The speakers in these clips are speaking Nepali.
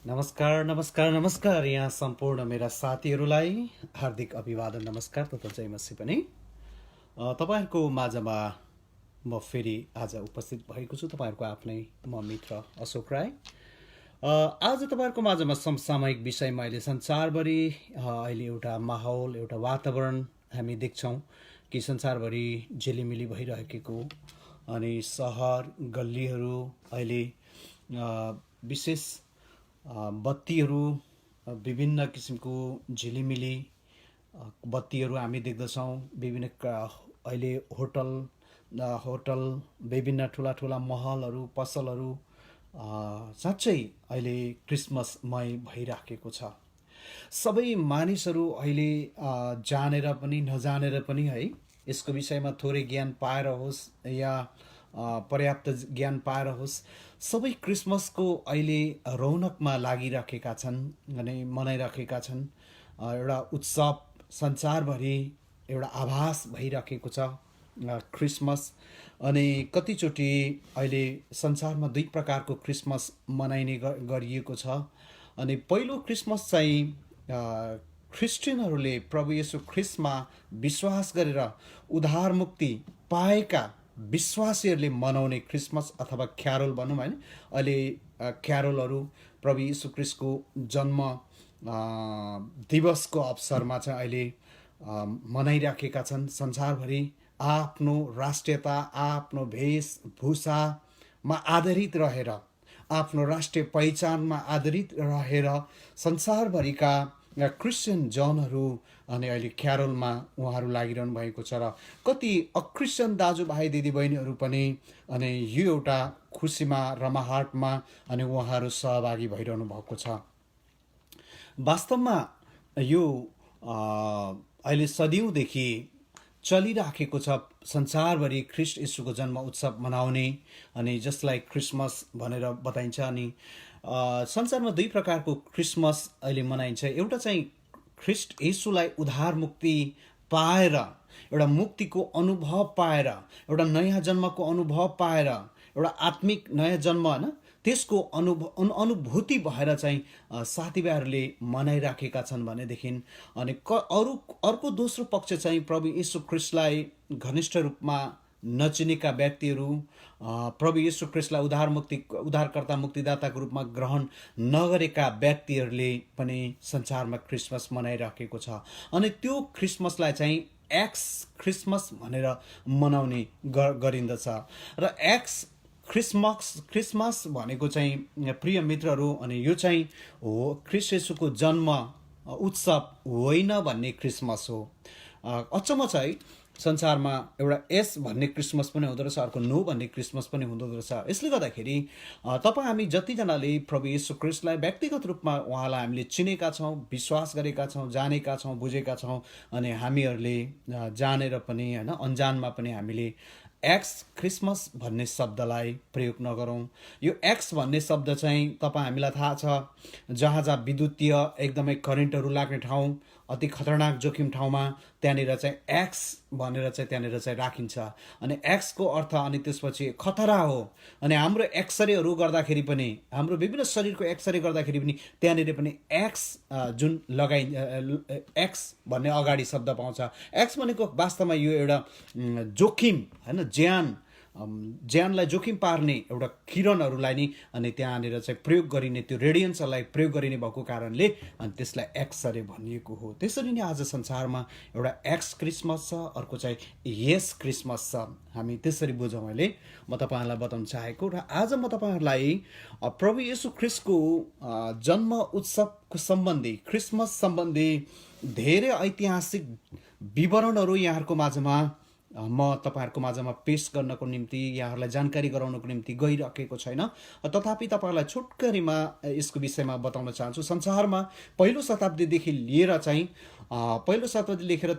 नमस्कार नमस्कार नमस्कार यहाँ सम्पूर्ण मेरा साथीहरूलाई हार्दिक अभिवादन नमस्कार तथा जय मसी पनि तपाईँहरूको माझमा म फेरि आज उपस्थित भएको छु। तपाईँहरूको आफ्नै म मित्र अशोक राई। आज तपाईँहरूको माझमा समसामयिक विषयमा अहिले संसारभरि अहिले एउटा माहौल एउटा वातावरण हामी देख्छौँ कि संसारभरि झिलिमिली भइरहेको अनि सहर गल्लीहरू अहिले विशेष बत्तीहरू विभिन्न किसिमको झिलिमिली बत्तीहरू हामी देख्दछौँ। विभिन्न अहिले होटल विभिन्न ठुला ठुला महलहरू पसलहरू साँच्चै अहिले क्रिसमसमय भइराखेको छ। सबै मानिसहरू अहिले जानेर पनि नजानेर पनि है यसको विषयमा थोरै ज्ञान पाएर होस् या पर्याप्त ज्ञान पाएर होस् सबै क्रिसमसको अहिले रौनकमा लागिराखेका छन् अनि मनाइराखेका छन्। एउटा उत्सव संसारभरि एउटा आभास भइराखेको छ क्रिसमस। अनि कतिचोटि अहिले संसारमा दुई प्रकारको क्रिसमस मनाइने गरिएको छ। अनि पहिलो क्रिसमस चाहिँ ख्रिस्टियनहरूले प्रभु येशू ख्रिस्टमा विश्वास गरेर उद्धार मुक्ति पाएका विश्वासीहरूले मनाउने क्रिसमस अथवा क्यारोल भनौँ होइन। अहिले क्यारोलहरू प्रभु यीशु ख्रिस्टको जन्म दिवसको अवसरमा चाहिँ अहिले मनाइराखेका छन्। संसारभरि आफ्नो राष्ट्रियता आफ्नो वेशभूषामा आधारित रहेर आफ्नो राष्ट्रिय पहिचानमा आधारित रहेर संसारभरिका क्रिस्चियन जनहरू अनि अहिले क्यारोलमा उहाँहरू लागिरहनु भएको छ। र कति अक्रिस्चियन दाजुभाइ दिदीबहिनीहरू पनि अनि यो एउटा खुसीमा रमाहाटमा अनि उहाँहरू सहभागी भइरहनु भएको छ। वास्तवमा यो अहिले सदियौँदेखि चलिराखेको छ संसारभरि ख्रिस्ट येशूको जन्म उत्सव मनाउने अनि जसलाई क्रिसमस भनेर बताइन्छ। अनि संसारमा दुई प्रकारको क्रिसमस अहिले मनाइन्छ। एउटा चाहिँ ख्रिस्ट येशूलाई उद्धार मुक्ति पाएर एउटा मुक्तिको अनुभव पाएर एउटा नयाँ जन्मको अनुभव पाएर एउटा आत्मिक नयाँ जन्म होइन त्यसको अनुभूति भएर चाहिँ साथीभाइहरूले मनाइराखेका छन् भनेदेखि अनि अर्को दोस्रो पक्ष चाहिँ प्रभु येशू ख्रिस्टलाई घनिष्ठ रूपमा नचिनेका व्यक्तिहरू प्रभु येशू ख्रिस्टलाई उद्धारकर्ता मुक्तिदाताको रूपमा ग्रहण नगरेका व्यक्तिहरूले पनि संसारमा क्रिसमस मनाइराखेको छ। अनि त्यो क्रिसमसलाई चाहिँ एक्स क्रिसमस भनेर मनाउने गरिन्दछ। र एक्स क्रिसमस भनेको चाहिँ प्रिय मित्रहरू अनि यो चाहिँ हो ख्रिस्ट येशूको जन्म उत्सव होइन भन्ने क्रिसमस हो। अचम्म छ है, संसारमा एउटा एस भन्ने क्रिसमस पनि हुँदो रहेछ अर्को नो भन्ने क्रिसमस पनि हुँदो रहेछ। यसले गर्दाखेरि हामी जतिजनाले प्रभु येशू ख्रिस्टलाई व्यक्तिगत रूपमा उहाँलाई हामीले चिनेका छौँ विश्वास गरेका छौँ जानेका छौँ बुझेका छौँ अनि हामीहरूले जानेर पनि होइन अनजानमा पनि हामीले एक्स क्रिसमस भन्ने शब्दलाई प्रयोग नगरौँ। यो एक्स भन्ने शब्द चाहिँ हामीलाई थाहा छ जहाँ जहाँ विद्युतीय एकदमै करेन्टहरू लाग्ने ठाउँ अति खतरनाक जोखिम ठाउँमा त्यहाँनिर चाहिँ एक्स भनेर चाहिँ त्यहाँनिर चाहिँ राखिन्छ। अनि एक्सको अर्थ अनि त्यसपछि खतरा हो। अनि हाम्रो एक्सरेहरू गर्दाखेरि पनि हाम्रो विभिन्न शरीरको एक्सरे गर्दाखेरि पनि त्यहाँनिर पनि एक्स जुन एक्स भन्ने अगाडि शब्द पाउँछ। एक्स भनेको वास्तवमा यो एउटा जोखिम होइन ज्यानलाई जोखिम पार्ने एउटा किरणहरूलाई नि अनि त्यहाँनिर चाहिँ प्रयोग गरिने त्यो रेडियन्सहरूलाई प्रयोग गरिने भएको कारणले अनि त्यसलाई एक्सरे भनिएको हो। त्यसरी नै आज संसारमा एउटा एक्स क्रिसमस छ अर्को चाहिँ यस क्रिसमस छ। हामी त्यसरी बुझौँ। अहिले म तपाईँहरूलाई बताउन चाहेको र आज म तपाईँहरूलाई प्रभु येशू ख्रिस्टको जन्म उत्सवको सम्बन्धी क्रिसमस सम्बन्धी धेरै ऐतिहासिक विवरणहरू यहाँहरूको माझमा म तपाईँहरूको माझमा पेश गर्नको निम्ति यहाँहरूलाई जानकारी गराउनको निम्ति गइराखेको छैन। तथापि तपाईँहरूलाई छोटकरीमा यसको विषयमा बताउन चाहन्छु। संसारमा पहिलो शताब्दीदेखि लिएर चाहिँ पहिलो शताब्दी लेखेर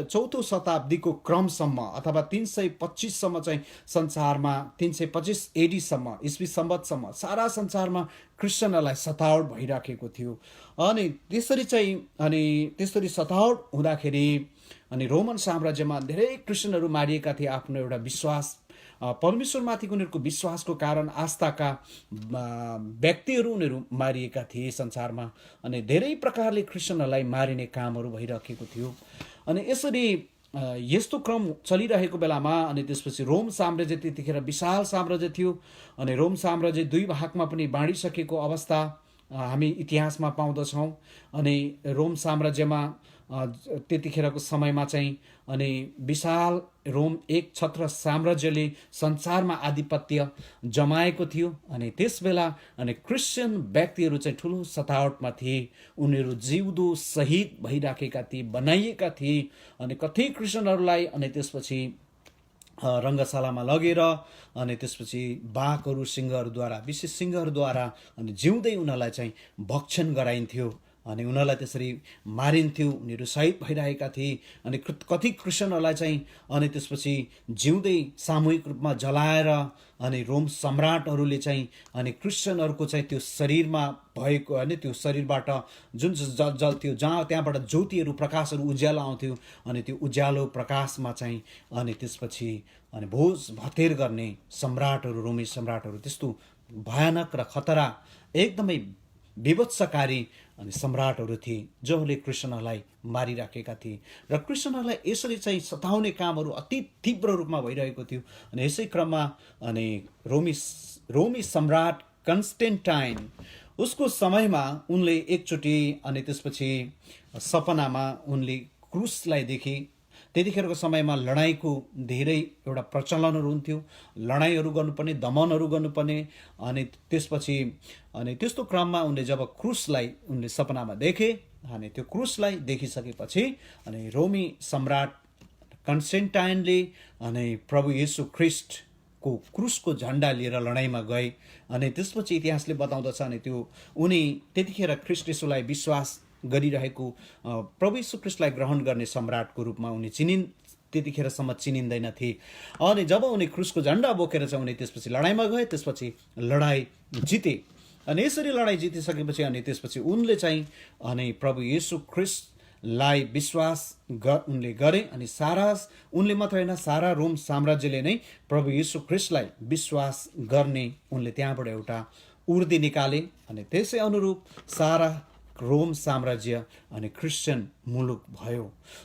चौथो शताब्दीको क्रमसम्म अथवा 325सम्म चाहिँ संसारमा 325 एडीसम्म ईस्वी सम्वतसम्म सारा संसारमा क्रिस्चियनहरूलाई सतावट भइराखेको थियो। अनि त्यसरी सतावट हुँदाखेरि अनि रोमन साम्राज्यमा धेरै क्रिस्चियनहरू मारिएका थिए आफ्नो एउटा विश्वास परमेश्वरमाथिको उनीहरूको विश्वासको कारण आस्थाका व्यक्तिहरू उनीहरू मारिएका थिए संसारमा। अनि धेरै प्रकारले क्रिस्चियनहरूलाई मारिने कामहरू भइरहेको थियो। अनि यसरी यस्तो क्रम चलिरहेको बेलामा अनि त्यसपछि रोम साम्राज्य त्यतिखेर विशाल साम्राज्य थियो। अनि रोम साम्राज्य दुई भागमा पनि बाँडिसकेको अवस्था हामी इतिहासमा पाउँदछौँ। अनि रोम साम्राज्यमा त्यतिखेरको समयमा चाहिँ अनि विशाल रोम एक छत्र साम्राज्यले संसारमा आधिपत्य जमाएको थियो। अनि त्यसबेला अनि क्रिस्चियन व्यक्तिहरू चाहिँ ठुलो सतावटमा थिए। उनीहरू जिउँदो शहीद भइराखेका थिए, बनाइएका थिए। अनि कति क्रिस्चियनहरूलाई अनि त्यसपछि रङ्गशालामा लगेर अनि त्यसपछि बाघहरू सिंहहरूद्वारा, विशेष सिंहहरूद्वारा अनि जिउँदै उनीहरूलाई चाहिँ भक्षण गराइन्थ्यो। अनि उनीहरूलाई त्यसरी मारिन्थ्यो। उनीहरू शहीद भइरहेका थिए। अनि कति क्रिस्चियनहरूलाई चाहिँ अनि त्यसपछि जिउँदै सामूहिक रूपमा जलाएर अनि रोम सम्राटहरूले चाहिँ अनि क्रिस्चियनहरूको चाहिँ त्यो शरीरमा भएको होइन त्यो शरीरबाट जुन जल्थ्यो जहाँ त्यहाँबाट ज्योतिहरू प्रकाशहरू उज्यालो आउँथ्यो। अनि त्यो उज्यालो प्रकाशमा चाहिँ अनि त्यसपछि अनि भोज भतेर गर्ने सम्राटहरू, रोमी सम्राटहरू त्यस्तो भयानक र खतरा एकदमै विभत्सकारी अनि सम्राटहरू थिए जसले क्रिस्चियनहरूलाई मारिराखेका थिए। र क्रिस्चियनहरूलाई यसरी चाहिँ सताउने कामहरू अति तीव्र रूपमा भइरहेको थियो। अनि यसै क्रममा अनि रोमी सम्राट कन्स्टेन्टाइन उसको समयमा उनले एकचोटि अनि त्यसपछि सपनामा उनले क्रुसलाई देखे। त्यतिखेरको समयमा लडाइँको धेरै एउटा प्रचलनहरू हुन्थ्यो। लडाइँहरू गर्नुपर्ने, दमनहरू गर्नुपर्ने। अनि त्यसपछि अनि त्यस्तो क्रममा उनले जब क्रुसलाई उनले सपनामा देखे अनि त्यो क्रुसलाई देखिसकेपछि अनि रोमी सम्राट कन्स्टेन्टाइनले अनि प्रभु येशू ख्रिस्टको क्रुसको झन्डा लिएर लडाइँमा गए। अनि त्यसपछि इतिहासले बताउँदछ अनि त्यो उनी त्यतिखेर ख्रिस्ट येशूलाई विश्वास गरिरहेको प्रभु येशू ख्रिस्टलाई ग्रहण गर्ने सम्राटको रूपमा उनी त्यतिखेरसम्म चिनिँदैनथे। अनि जब उनी क्रुसको झन्डा बोकेर चाहिँ उनी त्यसपछि लडाइँमा गए, त्यसपछि लडाइँ जिते। अनि यसरी लडाइँ जितिसकेपछि अनि त्यसपछि उनले चाहिँ अनि प्रभु येशू ख्रिस्टलाई विश्वास उनले गरे। अनि उनले मात्र होइन, सारा रोम साम्राज्यले नै प्रभु येशू ख्रिस्टलाई विश्वास गर्ने उनले त्यहाँबाट एउटा उर्दी निकाले। अनि त्यसै अनुरूप सारा रोम साम्राज्य अनि क्रिस्चियन मुलुक भयो।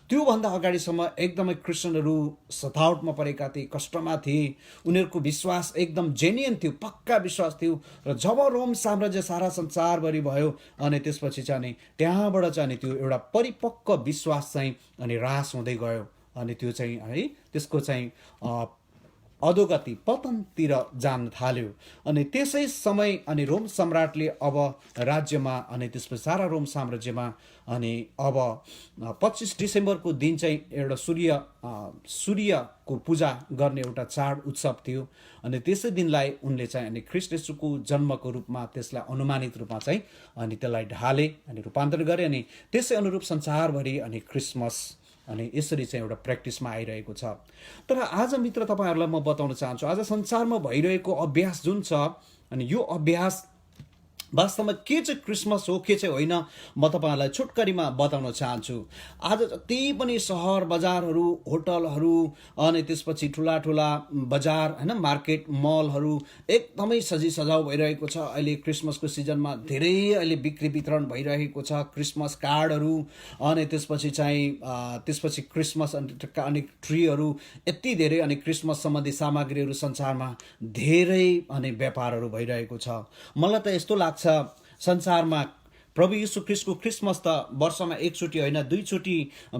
त्योभन्दा अगाडिसम्म एकदमै क्रिस्चियनहरू सतावटमा परेका थिए, कष्टमा थिए। उनीहरूको विश्वास एकदम जेन्युन थियो, पक्का विश्वास थियो। र जब रोम साम्राज्य सारा संसारभरि भयो अनि त्यसपछि चाहिँ अनि त्यहाँबाट चाहिँ अनि त्यो एउटा परिपक्व विश्वास चाहिँ अनि ह्रास हुँदै गयो। अनि त्यो चाहिँ है त्यसको चाहिँ अधोगति पतनतिर जान थाल्यो। अनि त्यसै समय अनि रोम सम्राटले अब राज्यमा अनि त्यसपछि सारा रोम साम्राज्यमा अनि अब 25 डिसेम्बरको दिन चाहिँ एउटा सूर्यको पूजा गर्ने एउटा चाड उत्सव थियो। अनि त्यसै दिनलाई उनले चाहिँ अनि ख्रिस्ट येशूको जन्मको रूपमा त्यसलाई अनुमानित रूपमा चाहिँ अनि त्यसलाई ढाले अनि रूपान्तरण गरे। अनि त्यसै अनुरूप संसारभरि अनि क्रिसमस अनि यसरी चाहिँ एउटा प्र्याक्टिसमा आइरहेको छ। तर आज मित्र तपाईँहरूलाई म बताउन चाहन्छु, आज संसारमा भइरहेको अभ्यास जुन छ अनि यो अभ्यास वास्तवमा के चाहिँ क्रिसमस हो के चाहिँ होइन म तपाईँहरूलाई छोटकरीमा बताउन चाहन्छु। आज जति पनि सहर बजारहरू, होटलहरू अनि त्यसपछि ठुला ठुला बजार होइन मार्केट मलहरू एकदमै सजाउ भइरहेको छ। अहिले क्रिसमसको सिजनमा धेरै अहिले बिक्री वितरण भइरहेको छ, क्रिसमस कार्डहरू अनि त्यसपछि चाहिँ त्यसपछि क्रिसमस अनि ट्रीहरू यति धेरै अनि क्रिसमस सम्बन्धी सामग्रीहरू संसारमा धेरै अनि व्यापारहरू भइरहेको छ। मलाई त यस्तो लाग्छ संसारमा प्रभु येशू ख्रिस्टको क्रिसमस त वर्षमा एकचोटि होइन दुईचोटि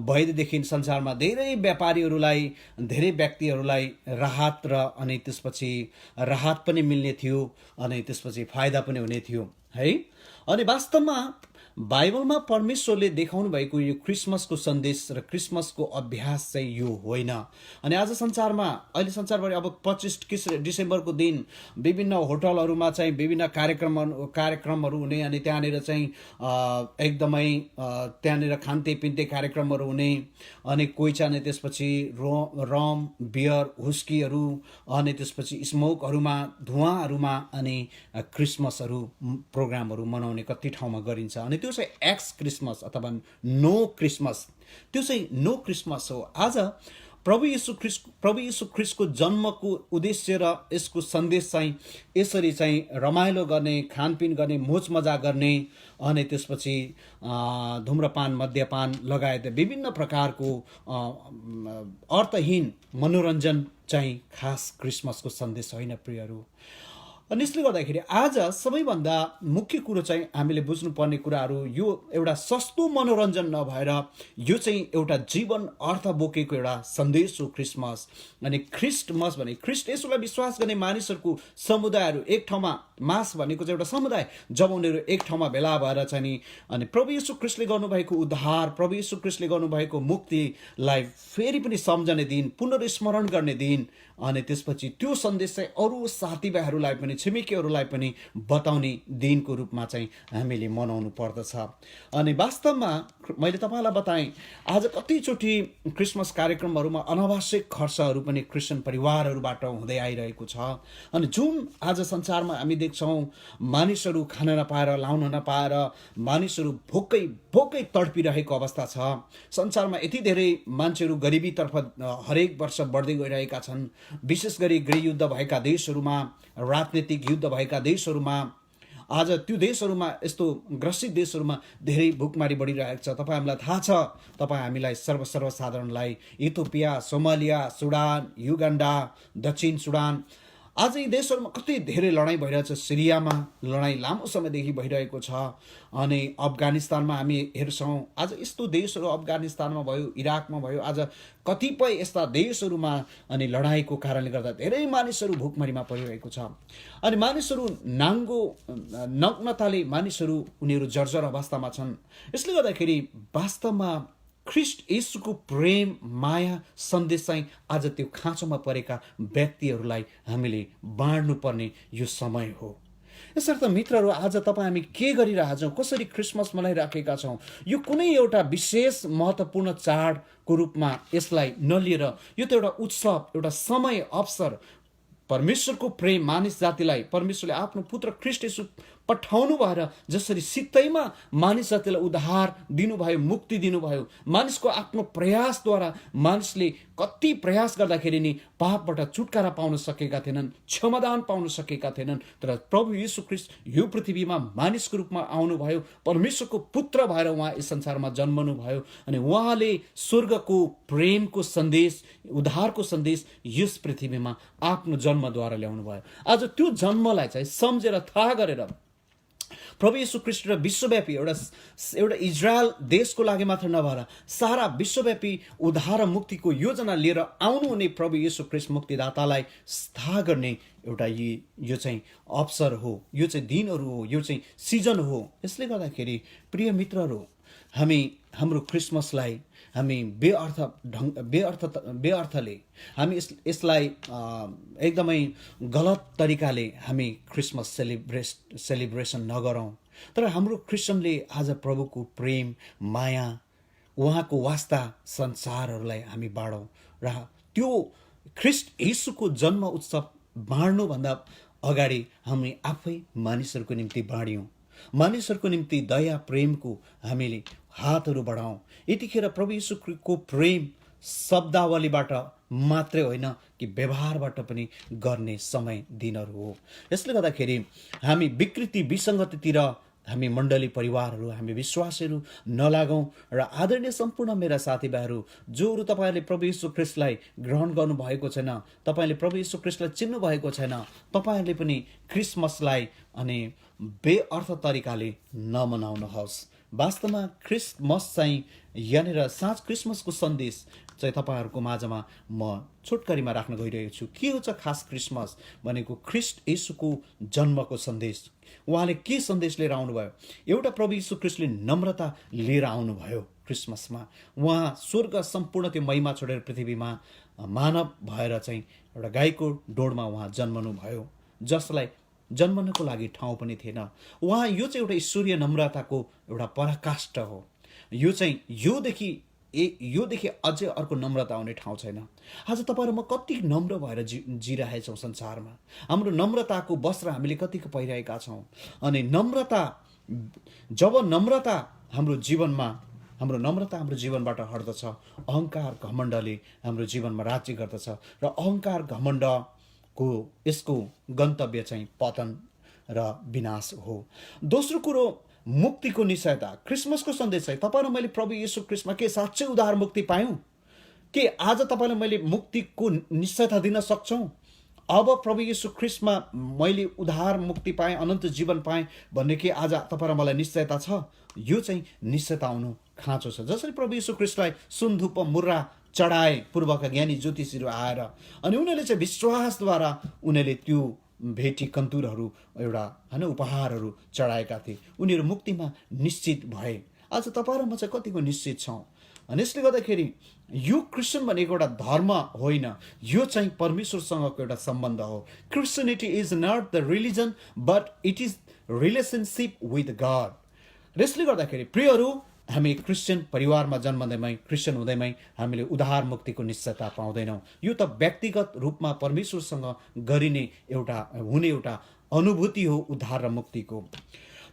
भएदेखि संसारमा धेरै व्यापारीहरूलाई, धेरै व्यक्तिहरूलाई राहत र अनि त्यसपछि राहत पनि मिल्ने थियो अनि त्यसपछि फाइदा पनि हुने थियो है। अनि वास्तवमा बाइबलमा परमेश्वरले देखाउनु भएको यो क्रिसमसको सन्देश र क्रिसमसको अभ्यास चाहिँ यो होइन। अनि आज संसारमा अहिले संसारभरि अब 25 डिसेम्बरको दिन विभिन्न होटलहरूमा चाहिँ विभिन्न कार्यक्रमहरू हुने अनि त्यहाँनिर चाहिँ एकदमै त्यहाँनिर खान्ते पिन्ते कार्यक्रमहरू हुने अनि कोही चाहिँ त्यसपछि रम बियर हुस्कीहरू अनि त्यसपछि स्मोकहरूमा धुवाँहरूमा अनि क्रिसमसहरू प्रोग्रामहरू मनाउने कति ठाउँमा गरिन्छ। अनि त्यो चाहिँ एक्स क्रिसमस अथवा नो क्रिसमस, त्यो चाहिँ नो क्रिसमस हो। आज प्रभु यीशु ख्रिस्टको जन्मको उद्देश्य र यसको सन्देश चाहिँ यसरी चाहिँ रमाइलो गर्ने, खानपिन गर्ने, मोज मजा गर्ने, अनि त्यसपछि धूम्रपान, मद्यपान लगायत विभिन्न प्रकारको अर्थहीन मनोरञ्जन चाहिँ खास क्रिसमसको सन्देश होइन प्रियहरू। अनि यसले गर्दाखेरि आज सबैभन्दा मुख्य कुरो चाहिँ हामीले बुझ्नुपर्ने कुराहरू यो एउटा सस्तो मनोरञ्जन नभएर यो चाहिँ एउटा जीवन अर्थ बोकेको एउटा सन्देश हो क्रिसमस। अनि क्रिस्टमस भने ख्रिस्ट यसोलाई विश्वास गर्ने मानिसहरूको समुदायहरू एक ठाउँमा, मास भनेको चाहिँ एउटा समुदाय, जब उनीहरू एक ठाउँमा भेला भएर चाहिँ नि अनि प्रभु यीशु ख्रिस्टले गर्नुभएको उद्धार, प्रभु यीशु ख्रिस्टले गर्नुभएको मुक्तिलाई फेरि पनि सम्झने दिन, पुनर्स्मरण गर्ने दिन, अनि त्यसपछि त्यो सन्देश चाहिँ अरू साथीभाइहरूलाई पनि, छिमेकीहरूलाई पनि बताउने दिनको रूपमा चाहिँ हामीले मनाउनु पर्दछ। अनि वास्तवमा मैले तपाईँलाई बताएँ आज कतिचोटि क्रिसमस कार्यक्रमहरूमा अनावश्यक खर्चहरू पनि क्रिस्चियन परिवारहरूबाट हुँदै आइरहेको छ। अनि जुन आज संसारमा हामी देख्छौँ मानिसहरू खान नपाएर, लाउन नपाएर मानिसहरू भोकै तडपिरहेको अवस्था छ। संसारमा यति धेरै मान्छेहरू गरिबीतर्फ हरेक वर्ष बढ्दै गइरहेका छन्। विशेष गरी गृहयुद्ध भएका देशहरूमा, राजनीतिक युद्ध भएका देशहरूमा, आज त्यो देशहरूमा, यस्तो ग्रसित देशहरूमा धेरै भुकमारी बढिरहेको छ। हामीलाई थाहा छ, हामीलाई सर्वसाधारणलाई इथियोपिया, सोमालिया, सुडान, युगान्डा, दक्षिण सुडान, आज यी देशहरूमा कति धेरै लडाइँ भइरहेछ। सिरियामा लडाइँ लामो समयदेखि भइरहेको छ। अनि अफगानिस्तानमा हामी हेर्छौँ, आज यस्तो देशहरू अफगानिस्तानमा भयो, इराकमा भयो, आज कतिपय यस्ता देशहरूमा अनि लडाइँको कारणले गर्दा धेरै मानिसहरू भुकमरीमा परिरहेको छ। अनि मानिसहरू नग्नताले उनीहरू जर्जर अवस्थामा छन्। यसले गर्दाखेरि वास्तवमा ख्रिस्ट येशूको प्रेम, माया सन्देश चाहिँ आज त्यो खाँचोमा परेका व्यक्तिहरूलाई हामीले बाँड्नुपर्ने यो समय हो। यसर्थ मित्रहरू, आज हामी के गरिरहेछौँ, कसरी क्रिसमस मनाइराखेका छौँ, यो कुनै एउटा विशेष महत्त्वपूर्ण चाडको रूपमा यसलाई नलिएर यो त एउटा उत्सव, एउटा समय, अवसर, परमेश्वरको प्रेम मानिस जातिलाई परमेश्वरले आफ्नो पुत्र ख्रिस्ट येशू पठाउनु भएर जसरी सित्तैमा मानिस जातिलाई उद्धार दिनुभयो, मुक्ति दिनुभयो, मानिसको आफ्नो प्रयासद्वारा मानिसले कति प्रयास गर्दाखेरि नि पापबाट छुटकारा पाउन सकेका थिएनन्, क्षमादान पाउन सकेका थिएनन्। तर प्रभु यीशु ख्रिस्ट यो पृथ्वीमा मानिसको रूपमा आउनुभयो, परमेश्वरको पुत्र भएर उहाँ यस संसारमा जन्मनु भयो। अनि उहाँले स्वर्गको प्रेमको सन्देश, उद्धारको सन्देश यस पृथ्वीमा आफ्नो जन्मद्वारा ल्याउनु भयो। आज त्यो जन्मलाई चाहिँ सम्झेर, थाहा गरेर प्रभु यीशु ख्रिस्ट र विश्वव्यापी एउटा इजरायल देशको लागि मात्र नभएर सारा विश्वव्यापी उद्धार र मुक्तिको योजना लिएर आउनुहुने प्रभु यीशु ख्रिस्ट मुक्तिदातालाई थाहा गर्ने एउटा यो चाहिँ अवसर हो, यो चाहिँ दिनहरू हो, यो चाहिँ सिजन हो। यसले गर्दाखेरि प्रिय मित्रहरू, हाम्रो क्रिसमसलाई हामी बेअर्थले हामी यसलाई एकदमै गलत तरिकाले हामी क्रिसमस सेलिब्रेसन नगरौँ। तर हाम्रो क्रिस्चियनले आज प्रभुको प्रेम, माया, उहाँको वास्ता संसारहरूलाई हामी बाँडौँ र त्यो ख्रिस्ट येशूको जन्म उत्सव बाँड्नुभन्दा अगाडि हामी आफै मानिसहरूको निम्ति बाँड्यौँ, मानिसहरूको निम्ति दया प्रेमको हामीले हातहरू बढाउँ। यतिखेर प्रभु यीशुको प्रेम शब्दावलीबाट मात्रै होइन कि व्यवहारबाट पनि गर्ने समय दिनहरू हो। यसले गर्दाखेरि हामी विकृति, विसङ्गतितिर हामी मण्डली परिवारहरू, हामी विश्वासहरू नलागौँ। र आदरणीय सम्पूर्ण मेरा साथीभाइहरू जोहरू तपाईँहरूले प्रभु यीशु ख्रिस्टलाई ग्रहण गर्नुभएको छैन, तपाईँले प्रभु यीशु ख्रिस्टलाई चिन्नु भएको छैन, तपाईँहरूले पनि क्रिसमसलाई अनि बेअर्थ तरिकाले नमनाउनुहोस्। वास्तवमा क्रिसमस चाहिँ यहाँनिर साँझ क्रिसमसको सन्देश चाहिँ तपाईँहरूको माझमा म छोटकरीमा राख्न गइरहेको छु। के हो चाहिँ खास क्रिसमस भनेको? ख्रिस्ट येशूको जन्मको सन्देश। उहाँले के सन्देश लिएर आउनुभयो? एउटा प्रभु यीशु ख्रिस्टले नम्रता लिएर आउनुभयो क्रिसमसमा। उहाँ स्वर्ग सम्पूर्ण त्यो महिमा छोडेर पृथ्वीमा मानव भएर चाहिँ एउटा गाईको ढोडमा उहाँ जन्मनु भयो, जसलाई जन्मनको लागि ठाउँ पनि थिएन। उहाँ यो चाहिँ एउटा ईश्वरीय नम्रताको एउटा पराकाष्ठ हो। यो चाहिँ योदेखि अझै अर्को नम्रता आउने ठाउँ छैन। आज तपाईँहरू म कति नम्र भएर जिरहेछौँ संसारमा। हाम्रो नम्रताको वस्त्र हामीले कतिको पहिरहेका छौँ। अनि जब नम्रता हाम्रो जीवनमा हाम्रो नम्रता हाम्रो जीवनबाट हट्दछ। अहङ्कार घमण्डले हाम्रो जीवनमा राज्य गर्दछ र अहङ्कार घमण्डको यसको गन्तव्य चाहिँ पतन र विनाश हो। दोस्रो कुरो, मुक्तिको निश्चयता। क्रिसमसको सन्देश चाहिँ तपाईँ र मैले प्रभु येशू ख्रीष्टमा के साँच्चै उद्धार मुक्ति पायौँ? के आज तपाईँलाई मैले मुक्तिको निश्चयता दिन सक्छौँ? अब प्रभु येशू ख्रीष्टमा मैले उद्धार मुक्ति पाएँ, अनन्त जीवन पाएँ भन्ने के आज तपाईँ र मलाई निश्चयता छ? यो चाहिँ निश्चयता आउनु खाँचो छ। जसरी प्रभु येशू ख्रीष्टलाई सुनधुप मुर्रा चढाए पूर्वका ज्ञानी ज्योतिषीहरू आएर, अनि उनीहरूले चाहिँ विश्वासद्वारा उनीहरूले त्यो भेटी कन्तुरहरू एउटा होइन उपहारहरू चढाएका थिए। उनीहरू मुक्तिमा निश्चित भए। आज तपाईँ र म चाहिँ कतिको निश्चित छौँ? अनि यसले गर्दाखेरि यो क्रिस्चियन भनेको एउटा धर्म होइन, यो चाहिँ परमेश्वरसँगको एउटा सम्बन्ध हो। Christianity is not the religion but it is relationship with God. र यसले गर्दाखेरि प्रियहरू, हामी क्रिस्चियन परिवारमा जन्मँदैमै, क्रिस्चियन हुँदैमै हामीले उद्धार मुक्तिको निश्चयता पाउँदैनौँ। यो त व्यक्तिगत रूपमा परमेश्वरसँग गरिने हुने एउटा अनुभूति हो उद्धार र मुक्तिको।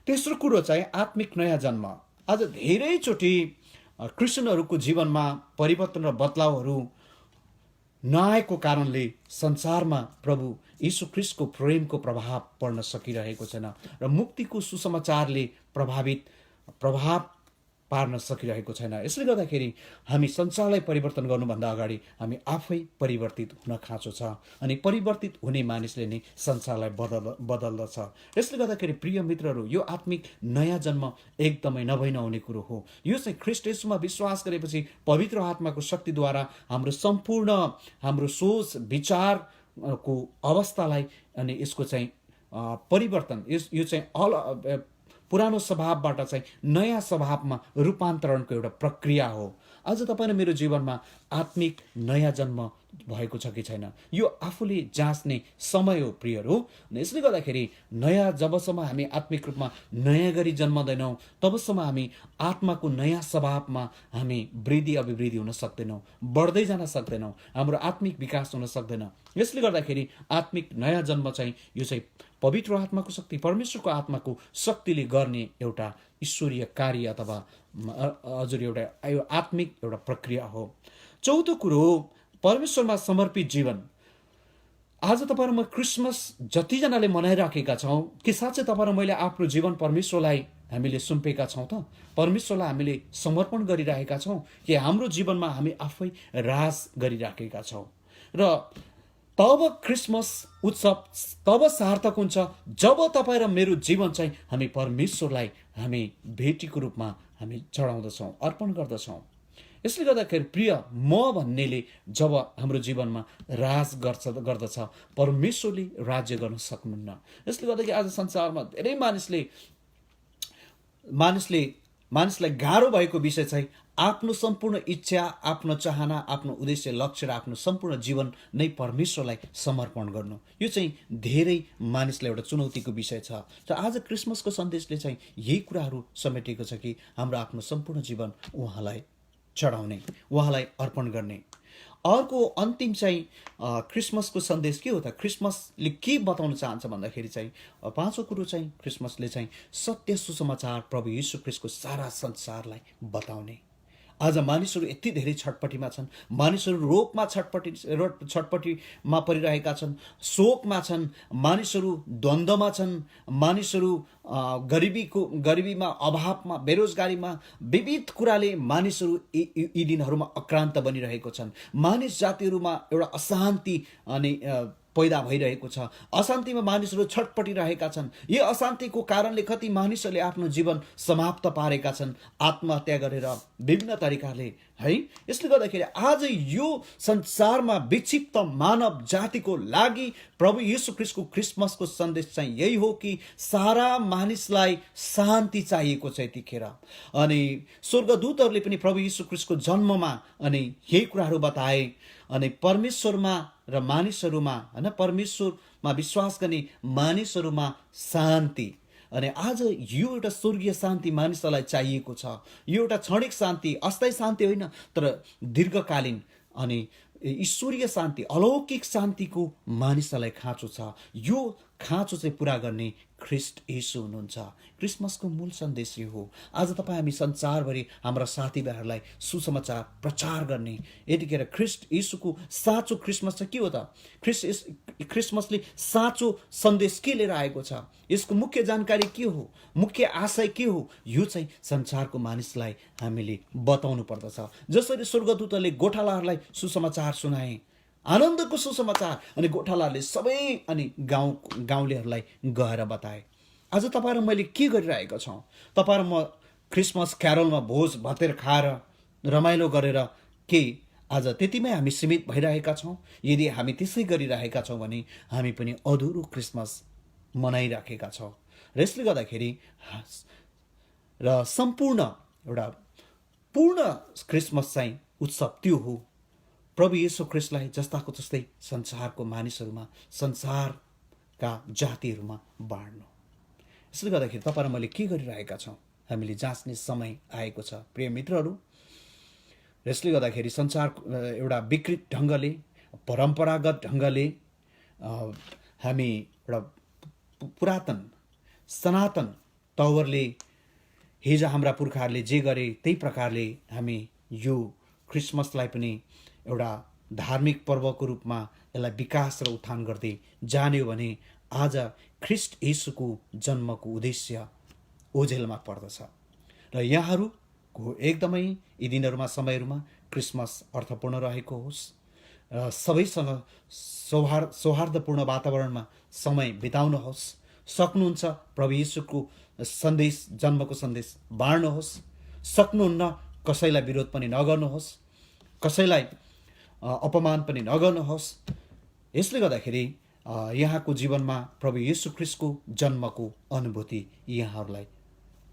तेस्रो कुरो चाहिँ आत्मिक नयाँ जन्म। आज धेरैचोटि क्रिस्चियनहरूको जीवनमा परिवर्तन र बदलावहरू नआएको कारणले संसारमा प्रभु यीशु ख्रीष्टको प्रेमको प्रभाव पर्न सकिरहेको छैन र मुक्तिको सुसमाचारले प्रभाव पार्न सकिरहेको छैन। यसले गर्दाखेरि हामी संसारलाई परिवर्तन गर्नुभन्दा अगाडि हामी आफै परिवर्तित हुन खाँचो छ, अनि परिवर्तित हुने मानिसले नै संसारलाई बदल्दछ। यसले गर्दाखेरि प्रिय मित्रहरू, यो आत्मिक नयाँ जन्म एकदमै नभई नहुने कुरो हो। यो चाहिँ ख्रीष्ट येशूमा विश्वास गरेपछि पवित्र आत्माको शक्तिद्वारा हाम्रो सम्पूर्ण हाम्रो सोच विचारको अवस्थालाई अनि यसको चाहिँ परिवर्तन, यो चाहिँ पुरानो स्वभावबाट चाहिँ नयाँ स्वभावमा रूपान्तरणको एउटा प्रक्रिया हो। आज तपाईँ र मेरो जीवनमा आत्मिक नयाँ जन्म भएको छ कि छैन, यो आफूले जाँच्ने समय हो प्रियहरू। यसले गर्दाखेरि जबसम्म हामी आत्मिक रूपमा नयाँ गरी जन्मदैनौँ तबसम्म हामी आत्माको नयाँ स्वभावमा हामी वृद्धि अभिवृद्धि हुन सक्दैनौँ, बढ्दै जान सक्दैनौँ, हाम्रो आत्मिक विकास हुन सक्दैन। यसले गर्दाखेरि आत्मिक नयाँ जन्म चाहिँ यो चाहिँ पवित्र आत्माको शक्ति, परमेश्वरको आत्माको शक्तिले गर्ने एउटा ईश्वरीय कार्य अथवा हजुर एउटा आत्मिक एउटा प्रक्रिया हो। चौथो कुरो, परमेश्वरमा समर्पित जीवन। आज तपाईँ र म क्रिसमस जतिजनाले मनाइराखेका छौँ, के साँच्चै तपाईँ र मैले आफ्नो जीवन परमेश्वरलाई हामीले सुम्पेका छौँ त? परमेश्वरलाई हामीले समर्पण गरिरहेका छौँ कि हाम्रो जीवनमा हामी आफै राज गरिराखेका छौँ? र तब क्रिसमस उत्सव तब सार्थक हुन्छ जब तपाईँ र मेरो जीवन चाहिँ हामी परमेश्वरलाई हामी भेटीको रूपमा हामी चढाउँदछौँ, अर्पण गर्दछौँ। यसले गर्दाखेरि प्रिय, म भन्नेले जब हाम्रो जीवनमा राज गर्दछ, परमेश्वरले राज्य गर्न सक्नुहुन्न। यसले गर्दाखेरि आज संसारमा धेरै मानिसलाई गाह्रो भएको विषय चाहिँ आफ्नो सम्पूर्ण इच्छा, आफ्नो चाहना, आफ्नो उद्देश्य, लक्ष्य र आफ्नो सम्पूर्ण जीवन नै परमेश्वरलाई समर्पण गर्नु। यो चाहिँ धेरै मानिसलाई एउटा चुनौतीको विषय छ। र आज क्रिसमसको सन्देशले चाहिँ यही कुराहरू समेटेको छ कि हाम्रो आफ्नो सम्पूर्ण जीवन उहाँलाई चढाउने, उहाँलाई अर्पण गर्ने। अर्को अन्तिम चाहिँ क्रिसमसको सन्देश के हो त? क्रिसमसले के बताउन चाहन्छ भन्दाखेरि चाहिँ पाँचौँ कुरो चाहिँ क्रिसमसले चाहिँ सत्य सुसमाचार प्रभु यीशु ख्रीष्टको सारा संसारलाई बताउने। आज मानिसहरू यति धेरै छटपटीमा छन्, मानिसहरू रोगमा छटपटीमा परिरहेका छन्, शोकमा छन्, मानिसहरू द्वन्द्वमा छन्, मानिसहरू गरिबीमा, अभावमा, बेरोजगारीमा, विविध कुराले मानिसहरू यी दिनहरूमा अक्रान्त बनिरहेको छन्। मानिस जातिहरूमा एउटा अशान्ति अनि पैदा भइरहेको छ। अशान्तिमा मानिसहरू छटपटिरहेका छन्। यो अशान्तिको कारणले कति मानिसहरूले आफ्नो जीवन समाप्त पारेका छन्, आत्महत्या गरेर विभिन्न तरिकाले है। यसले गर्दाखेरि आज यो संसारमा विक्षिप्त मानव जातिको लागि प्रभु यीशु ख्रीष्टको क्रिसमसको सन्देश चाहिँ यही हो कि सारा मानिसलाई शान्ति चाहिएको छ यतिखेर। अनि स्वर्गदूतहरूले पनि प्रभु यीशु ख्रीष्टको जन्ममा अनि यही कुराहरू बताए। अनि परमेश्वरमा र मानिसहरूमा होइन, परमेश्वरमा विश्वास गर्ने मानिसहरूमा शान्ति। अनि आज यो एउटा स्वर्गीय शान्ति मानिसलाई चाहिएको छ। यो एउटा क्षणिक शान्ति, अस्थायी शान्ति होइन, तर दीर्घकालीन अनि ईश्वरीय शान्ति, अलौकिक शान्तिको मानिसलाई खाँचो छ। यो खाँचो चाहिँ पुरा गर्ने ख्रिस्ट येशू हुनुहुन्छ। क्रिसमसको मूल सन्देश यो हो। आज तपाईँ हामी संसारभरि हाम्रा साथीभाइहरूलाई सुसमाचार प्रचार गर्ने, यतिखेर ख्रिस्ट येशूको साँचो क्रिसमस चाहिँ के हो त? क्रिसमसले साँचो सन्देश के लिएर आएको छ? यसको मुख्य जानकारी के हो? मुख्य आशय के हो? यो चाहिँ संसारको मानिसलाई हामीले बताउनु पर्दछ। जसरी स्वर्गदूतले गोठालाहरूलाई सुसमाचार सुनाए, आनन्दको सुसमाचार, अनि गोठालाहरूले सबै अनि गाउँलेहरूलाई गएर बताए। आज तपाईँ र मैले के गरिरहेका छौँ? तपाईँ र म क्रिसमस क्यारोलमा भोज भतेर खाएर रमाइलो गरेर के आज त्यतिमै हामी सीमित भइरहेका छौँ? यदि हामी त्यसै गरिरहेका छौँ भने हामी पनि अधुरो क्रिसमस मनाइराखेका छौँ। र यसले गर्दाखेरि र सम्पूर्ण एउटा पूर्ण क्रिसमस चाहिँ उत्सव त्यो हो, प्रभु येशू ख्रिस्टलाई जस्ताको जस्तै संसारको मानिसहरूमा, संसारका जातिहरूमा बाँड्नु। यसले गर्दाखेरि तपाईँ र मैले के गरिरहेका छौँ हामीले जाँच्ने समय आएको छ प्रिय मित्रहरू। यसले गर्दाखेरि संसार एउटा विकृत ढङ्गले, परम्परागत ढङ्गले हामी एउटा पुरातन सनातन तवरले हिजो हाम्रा पुर्खाहरूले जे गरे त्यही प्रकारले हामी यो क्रिसमसलाई पनि एउटा धार्मिक पर्वको रूपमा यसलाई विकास र उत्थान गर्दै जान्यो भने आज ख्रिस्ट येशूको जन्मको उद्देश्य ओझेलमा पर्दछ। र यहाँहरूको एकदमै यी दिनहरूमा समयहरूमा क्रिसमस अर्थपूर्ण रहेको होस् र सबैसँग सौहार्दपूर्ण वातावरणमा समय बिताउनुहोस्। सक्नुहुन्छ प्रभु येशूको सन्देश, जन्मको सन्देश बाँड्नुहोस्। सक्नुहुन्न कसैलाई विरोध पनि नगर्नुहोस्, कसैलाई अपमान पनि नगर्नुहोस्। यसले गर्दाखेरि यहाँको जीवनमा प्रभु येशू ख्रिस्टको जन्मको अनुभूति यहाँहरूलाई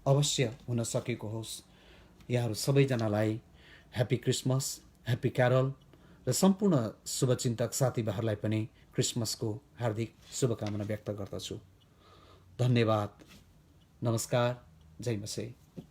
अवश्य हुन सकेको होस्। यहाँहरू सबैजनालाई ह्याप्पी क्रिसमस, ह्याप्पी क्यारल र सम्पूर्ण शुभचिन्तक साथीभाइहरूलाई पनि क्रिसमसको हार्दिक शुभकामना व्यक्त गर्दछु। धन्यवाद। नमस्कार। जय मसीह।